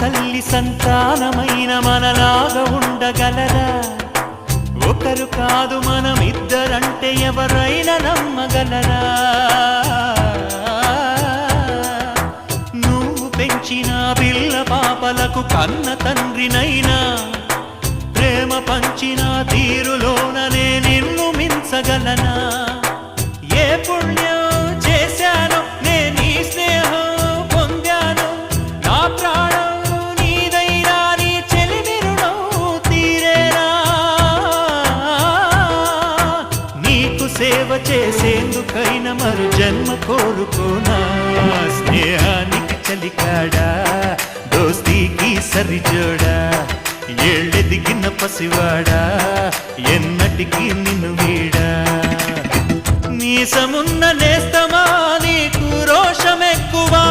తల్లి సంతానమైన మనలాగా ఉండగలరా? ఒకరు కాదు మనమిద్దరంటే ఎవరైనా నమ్మగలరా? నువ్వు పెంచిన పిల్ల పాపలకు కన్న తండ్రినైనా ప్రేమ పంచిన తీరులోననే నిన్ను మించగలనా? ఏ పుణ్యం చేశాను నేను ఈ స్నేహం పొందాను, నా ప్రాణం నీదైనా నీ చెలిమి రుణం తీరేనా? నీకు సేవ చేసేందుకైనా మరు జన్మ కోరుకోనా? స్నేహానికి చలికాడా, దోస్తీకి సరిజోడా, ఏళ్ళెదిగిన పసివాడా ఎన్నటికీ నిన్ను వీడా? మీసమున్న నేస్తమా నీకు రోషమెక్కువా?